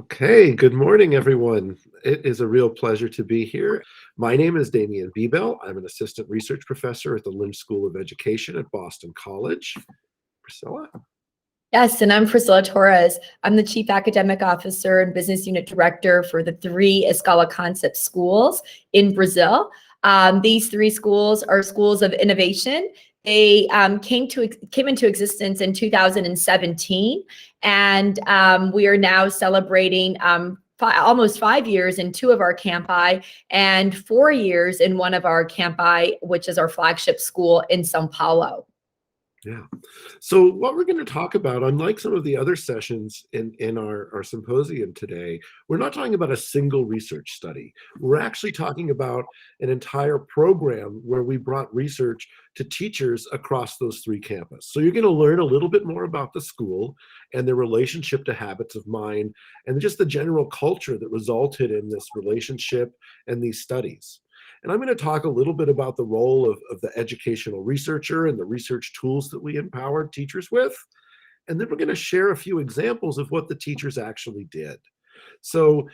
Okay, good morning, everyone. It is a real pleasure to be here. My name is Damian Bebell. I'm an assistant research professor at the Lynch School of Education at Boston College. Priscilla? Yes, and I'm Priscila Torres. I'm the Chief Academic Officer and Business Unit Director for the three Escola concept schools in Brazil. These three schools are schools of innovation. They came into existence in 2017, and we are now celebrating almost 5 years in two of our campi and 4 years in one of our campi, which is our flagship school in Sao Paulo. Yeah. So what we're going to talk about, unlike some of the other sessions in our symposium today, we're not talking about a single research study. We're actually talking about an entire program where we brought research to teachers across those three campuses. So you're going to learn a little bit more about the school and their relationship to habits of mind and just the general culture that resulted in this relationship and these studies. And I'm going to talk a little bit about the role of the educational researcher and the research tools that we empowered teachers with. And then we're going to share a few examples of what the teachers actually did. So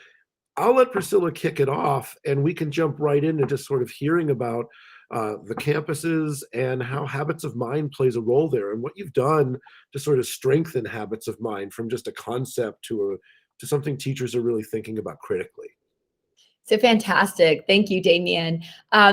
I'll let Priscilla kick it off, and we can jump right into just sort of hearing about the campuses and how habits of mind plays a role there, and what you've done to sort of strengthen habits of mind from just a concept to something teachers are really thinking about critically. So fantastic. Thank you, Damian.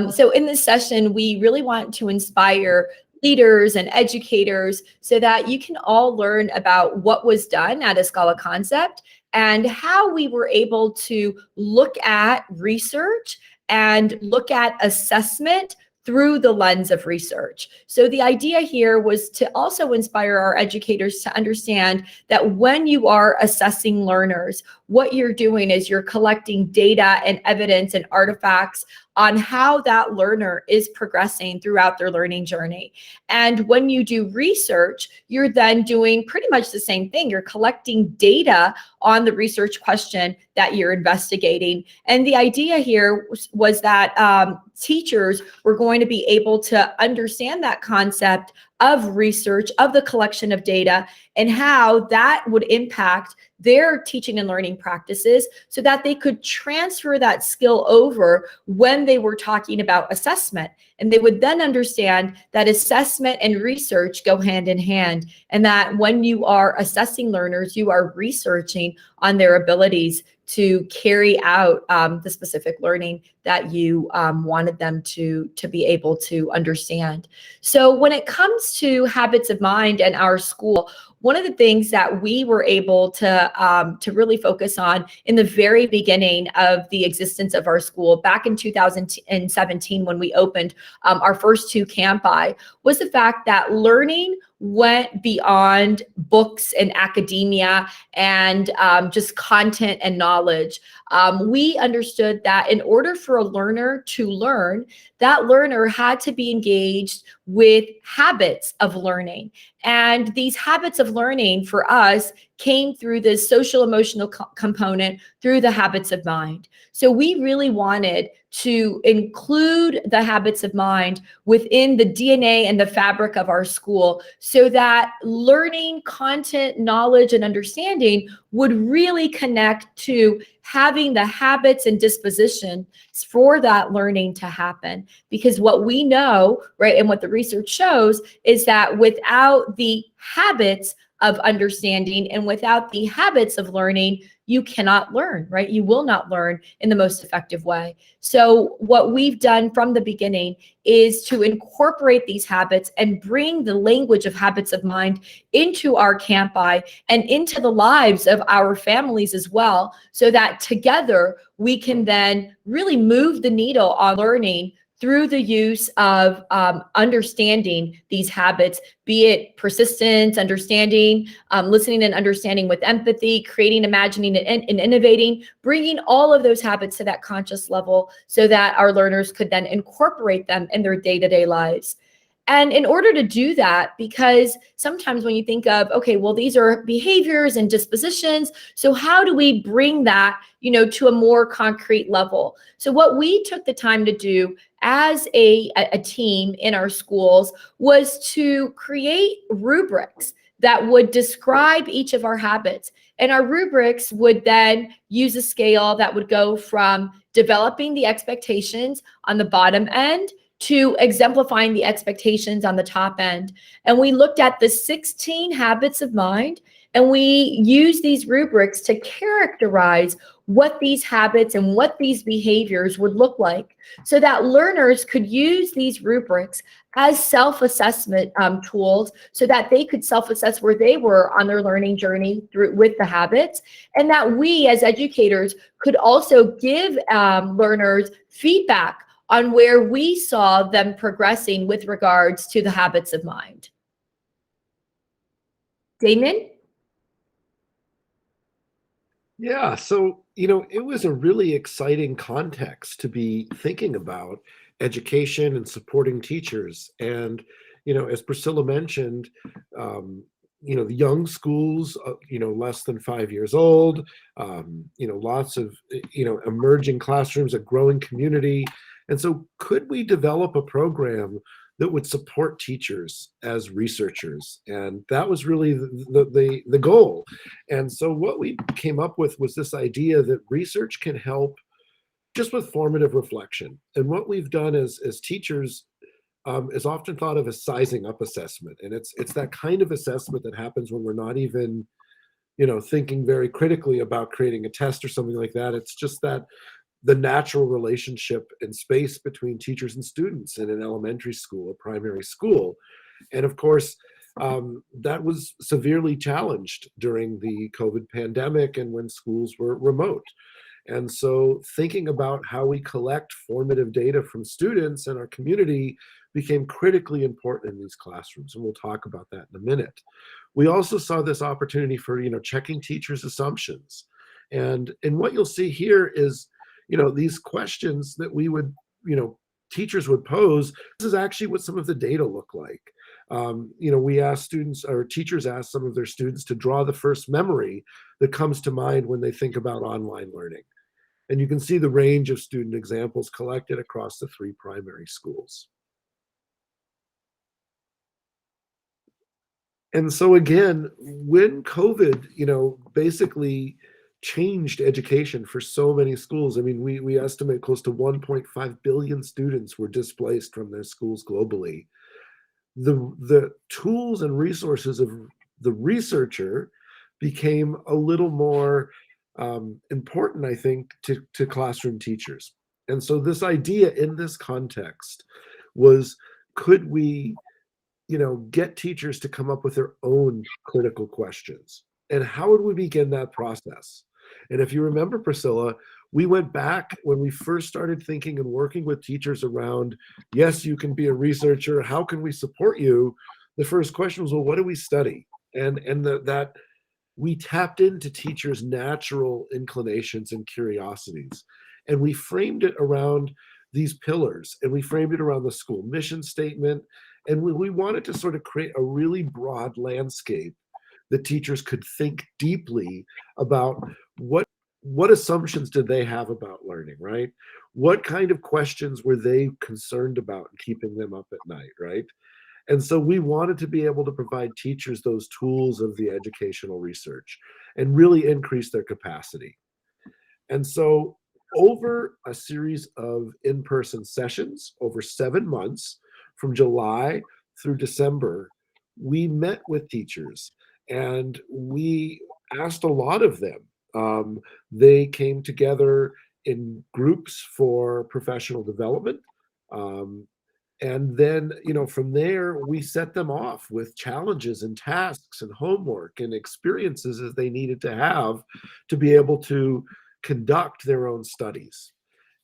So in this session, we really want to inspire leaders and educators so that you can all learn about what was done at Escola Concept and how we were able to look at research and look at assessment through the lens of research. So the idea here was to also inspire our educators to understand that when you are assessing learners, what you're doing is you're collecting data and evidence and artifacts on how that learner is progressing throughout their learning journey. And when you do research, you're then doing pretty much the same thing. You're collecting data on the research question that you're investigating. And the idea here was that teachers were going to be able to understand that concept of research, of the collection of data, and how that would impact their teaching and learning practices so that they could transfer that skill over when they were talking about assessment. And they would then understand that assessment and research go hand in hand, and that when you are assessing learners, you are researching on their abilities to carry out the specific learning that you wanted them to be able to understand. So when it comes to habits of mind and our school, one of the things that we were able to really focus on in the very beginning of the existence of our school back in 2017 when we opened our first two campi was the fact that learning went beyond books and academia and just content and knowledge. We understood that in order for a learner to learn, that learner had to be engaged with habits of learning. And these habits of learning for us came through this social emotional component through the habits of mind. So we really wanted to include the habits of mind within the DNA and the fabric of our school so that learning, content, knowledge, and understanding would really connect to having the habits and disposition for that learning to happen. Because what we know, right, and what the research shows is that without the habits of understanding and without the habits of learning, you cannot learn, right? You will not learn in the most effective way. So what we've done from the beginning is to incorporate these habits and bring the language of habits of mind into our campi and into the lives of our families as well, so that together we can then really move the needle on learning through the use of understanding these habits, be it persistence, understanding, listening and understanding with empathy, creating, imagining, and innovating, bringing all of those habits to that conscious level so that our learners could then incorporate them in their day-to-day lives. And in order to do that, because sometimes when you think of, okay, well, these are behaviors and dispositions, so how do we bring that, to a more concrete level? So what we took the time to do as a team in our schools was to create rubrics that would describe each of our habits. And our rubrics would then use a scale that would go from developing the expectations on the bottom end to exemplifying the expectations on the top end. And we looked at the 16 habits of mind, and we used these rubrics to characterize what these habits and what these behaviors would look like, so that learners could use these rubrics as self-assessment tools, so that they could self-assess where they were on their learning journey with the habits, and that we as educators could also give learners feedback on where we saw them progressing with regards to the habits of mind. Damon? Yeah, so, it was a really exciting context to be thinking about education and supporting teachers. And, as Priscilla mentioned, the young schools, less than 5 years old, lots of, emerging classrooms, a growing community. And so could we develop a program that would support teachers as researchers? And that was really the goal. And so what we came up with was this idea that research can help just with formative reflection. And what we've done as teachers is often thought of as sizing up assessment. And it's that kind of assessment that happens when we're not even, thinking very critically about creating a test or something like that. It's just that the natural relationship and space between teachers and students in an elementary school or primary school. And of course, that was severely challenged during the COVID pandemic and when schools were remote. And so thinking about how we collect formative data from students and our community became critically important in these classrooms. And we'll talk about that in a minute. We also saw this opportunity for, checking teachers' assumptions. And what you'll see here is, these questions that we would, teachers would pose. This is actually what some of the data look like. We asked students, or teachers asked some of their students to draw the first memory that comes to mind when they think about online learning. And you can see the range of student examples collected across the 3 primary schools. And so again, when COVID, basically changed education for so many schools. I mean, we estimate close to 1.5 billion students were displaced from their schools globally. The tools and resources of the researcher became a little more important, I think, to classroom teachers. And so this idea in this context was, could we, get teachers to come up with their own critical questions? And how would we begin that process? And if you remember, Priscilla, we went back when we first started thinking and working with teachers around, yes, you can be a researcher, how can we support you? The first question was, well, what do we study? And that we tapped into teachers' natural inclinations and curiosities. And we framed it around these pillars, and we framed it around the school mission statement. And we wanted to sort of create a really broad landscape that teachers could think deeply about what assumptions did they have about learning, right? What kind of questions were they concerned about and keeping them up at night, right? And so we wanted to be able to provide teachers those tools of the educational research and really increase their capacity. And so over a series of in-person sessions over 7 months, from July through December, we met with teachers and we asked a lot of them. They came together in groups for professional development. And then, from there, we set them off with challenges and tasks and homework and experiences that they needed to have to be able to conduct their own studies.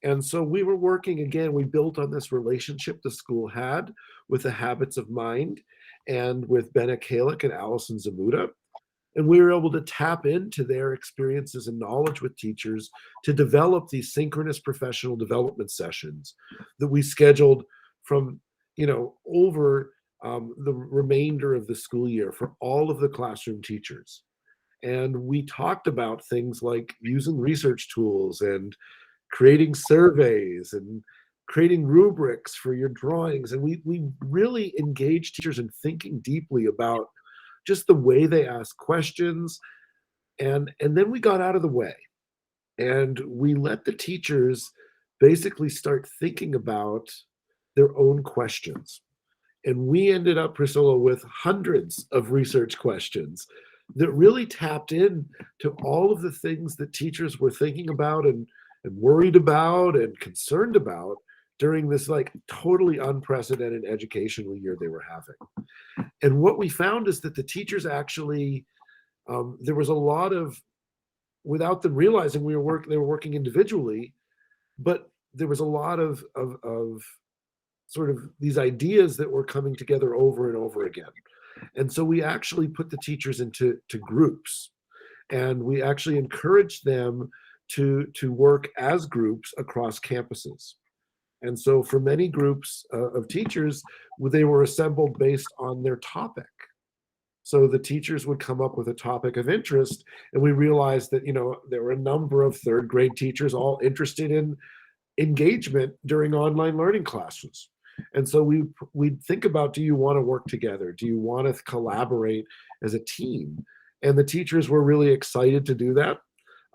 And so we were working, again, we built on this relationship the school had with the Habits of Mind and with Benna Kalick and Allison Zamuda. And we were able to tap into their experiences and knowledge with teachers to develop these synchronous professional development sessions that we scheduled from, over the remainder of the school year for all of the classroom teachers. And we talked about things like using research tools and creating surveys and creating rubrics for your drawings. And we really engaged teachers in thinking deeply about just the way they ask questions. And then we got out of the way and we let the teachers basically start thinking about their own questions. And we ended up, Priscilla, with hundreds of research questions that really tapped in to all of the things that teachers were thinking about and worried about and concerned about during this like totally unprecedented educational year they were having. And what we found is that the teachers actually, there was a lot of, without them realizing they were working individually, but there was a lot of sort of these ideas that were coming together over and over again. And so we actually put the teachers into groups, and we actually encouraged them to work as groups across campuses. And so for many groups of teachers, they were assembled based on their topic. So the teachers would come up with a topic of interest, and we realized that, you know, there were a number of third grade teachers all interested in engagement during online learning classes. And so we'd think about, do you want to work together? Do you want to collaborate as a team? And the teachers were really excited to do that.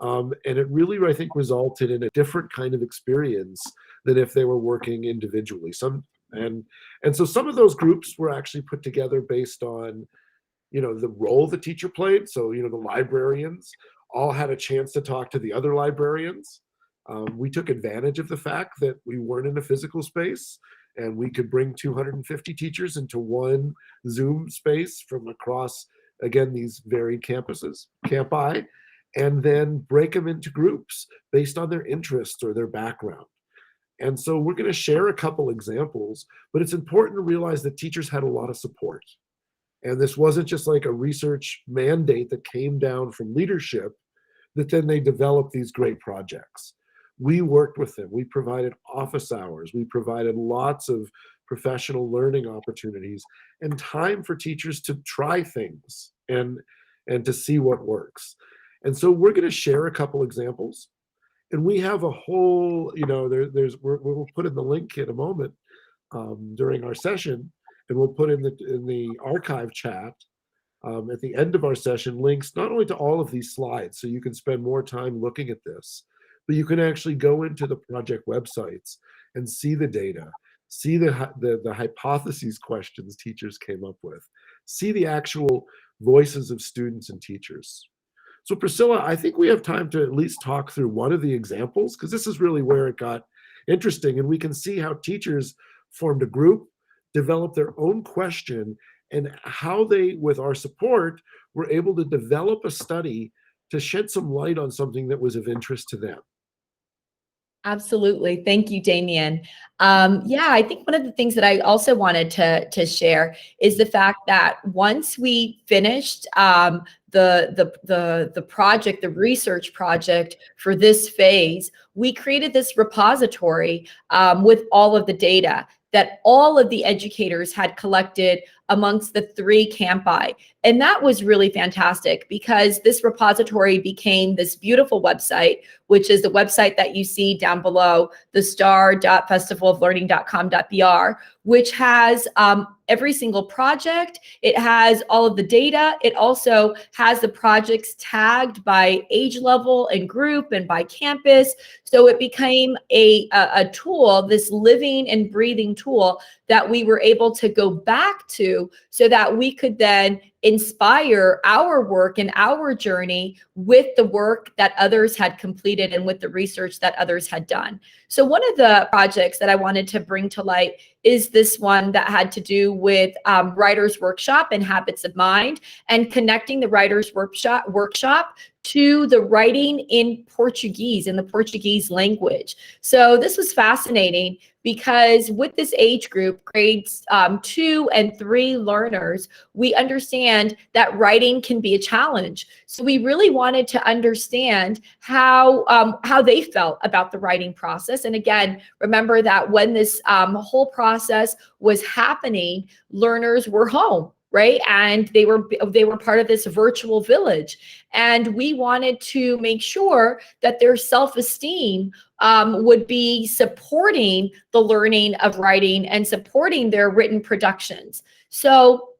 And it really, I think, resulted in a different kind of experience than if they were working individually. And so some of those groups were actually put together based on, you know, the role the teacher played. So, you know, the librarians all had a chance to talk to the other librarians. We took advantage of the fact that we weren't in a physical space, and we could bring 250 teachers into one Zoom space from across, again, these varied campi, and then break them into groups based on their interests or their background. And so we're going to share a couple examples, but it's important to realize that teachers had a lot of support. And this wasn't just like a research mandate that came down from leadership that then they developed these great projects. We worked with them. We provided office hours. We provided lots of professional learning opportunities and time for teachers to try things and to see what works. And so we're going to share a couple examples. And we have a whole, you know, we'll put in the link in a moment during our session, and we'll put in the archive chat at the end of our session links not only to all of these slides, so you can spend more time looking at this, but you can actually go into the project websites and see the data, see the hypotheses questions teachers came up with, see the actual voices of students and teachers. So Priscilla, I think we have time to at least talk through one of the examples, because this is really where it got interesting, and we can see how teachers formed a group, developed their own question, and how they, with our support, were able to develop a study to shed some light on something that was of interest to them. Absolutely. Thank you, Damian. Yeah, I think one of the things that I also wanted to share is the fact that once we finished the project, the research project for this phase, we created this repository with all of the data that all of the educators had collected amongst the 3 campi. And that was really fantastic, because this repository became this beautiful website, which is the website that you see down below, the star.festivaloflearning.com.br, which has every single project. It has all of the data. It also has the projects tagged by age level and group and by campus. So it became a tool, this living and breathing tool that we were able to go back to so that we could then inspire our work and our journey with the work that others had completed and with the research that others had done. So one of the projects that I wanted to bring to light is this one that had to do with Writer's Workshop and Habits of Mind, and connecting the Writer's Workshop to the writing in Portuguese, in the Portuguese language. So this was fascinating, because with this age group, grades 2 and 3 learners, we understand that writing can be a challenge. So we really wanted to understand how they felt about the writing process. And again, remember that when this whole process was happening, learners were home, right? And they were part of this virtual village. And we wanted to make sure that their self-esteem would be supporting the learning of writing and supporting their written productions. So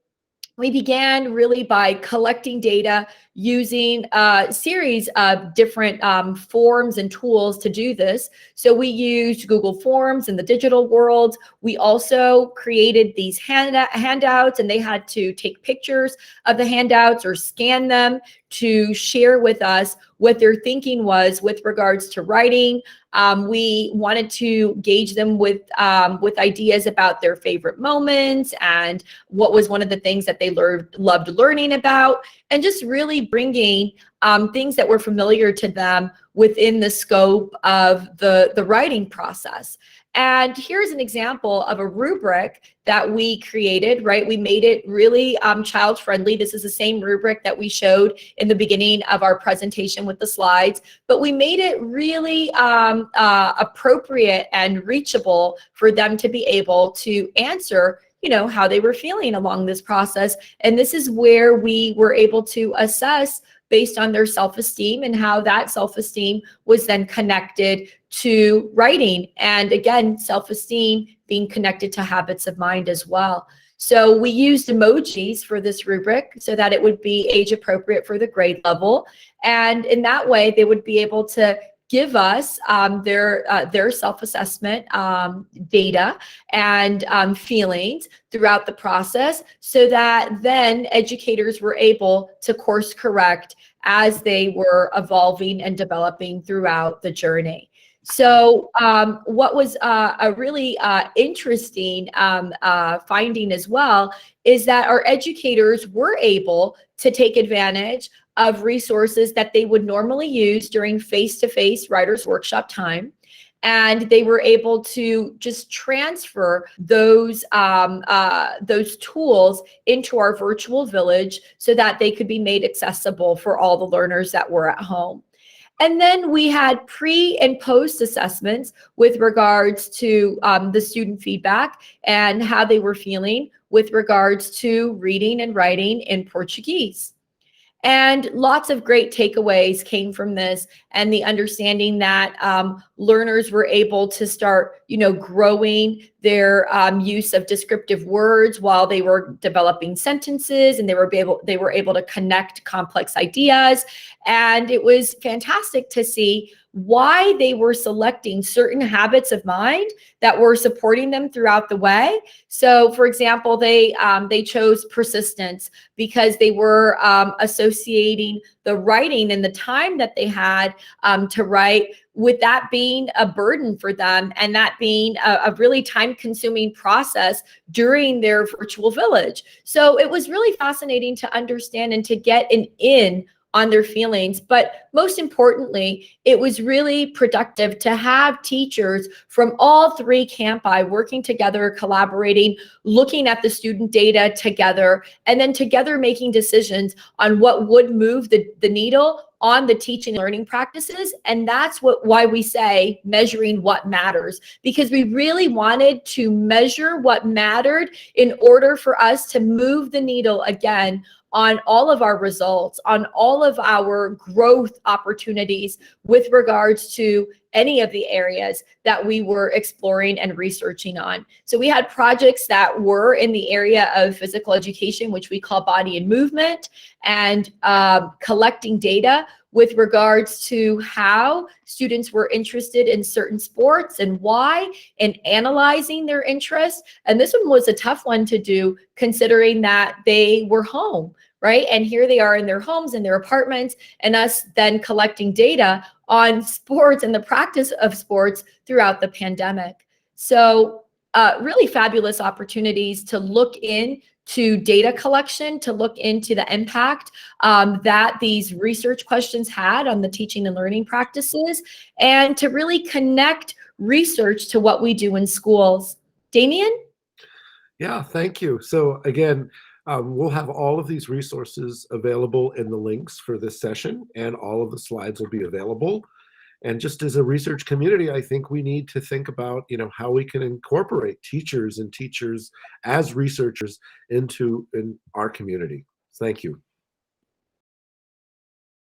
we began really by collecting data using a series of different forms and tools to do this. So we used Google Forms in the digital world. We also created these handouts, and they had to take pictures of the handouts or scan them to share with us what their thinking was with regards to writing. We wanted to gauge them with ideas about their favorite moments and what was one of the things that they loved learning about, and just really bringing things that were familiar to them within the scope of the writing process. And here's an example of a rubric that we created, right? We made it really child friendly. This is the same rubric that we showed in the beginning of our presentation with the slides, but we made it really appropriate and reachable for them to be able to answer, you know, how they were feeling along this process. And this is where we were able to assess based on their self-esteem and how that self-esteem was then connected to writing. And again, self-esteem being connected to habits of mind as well. So we used emojis for this rubric so that it would be age appropriate for the grade level. And in that way, they would be able to give us their self-assessment data and feelings throughout the process, so that then educators were able to course correct as they were evolving and developing throughout the journey. So what was a really interesting finding as well is that our educators were able to take advantage of resources that they would normally use during face-to-face writers workshop time. And they were able to just transfer those tools into our virtual village so that they could be made accessible for all the learners that were at home. And then we had pre and post assessments with regards to the student feedback and how they were feeling with regards to reading and writing in Portuguese. And lots of great takeaways came from this, and the understanding that learners were able to start, you know, growing their use of descriptive words while they were developing sentences, and they were able to connect complex ideas. And it was fantastic to see why they were selecting certain habits of mind that were supporting them throughout the way. So, for example, they chose persistence because they were associating the writing and the time that they had to write with that being a burden for them, and that being a really time-consuming process during their virtual village. So it was really fascinating to understand and to get an in on their feelings. But most importantly, it was really productive to have teachers from all three campi working together, collaborating, looking at the student data together, and then together making decisions on what would move the needle on the teaching and learning practices. And that's why we say measuring what matters, because we really wanted to measure what mattered in order for us to move the needle again on all of our results, on all of our growth opportunities with regards to any of the areas that we were exploring and researching on. So we had projects that were in the area of physical education, which we call body and movement, and collecting data with regards to how students were interested in certain sports and why, and analyzing their interests. And this one was a tough one to do, considering that they were home, right? And here they are in their homes, in their apartments, and us then collecting data on sports and the practice of sports throughout the pandemic. So really fabulous opportunities to look into data collection, to look into the impact that these research questions had on the teaching and learning practices, and to really connect research to what we do in schools. Damian? Yeah, thank you. So again, we'll have all of these resources available in the links for this session, and all of the slides will be available. And just as a research community, I think we need to think about, you know, how we can incorporate teachers as researchers in our community. Thank you.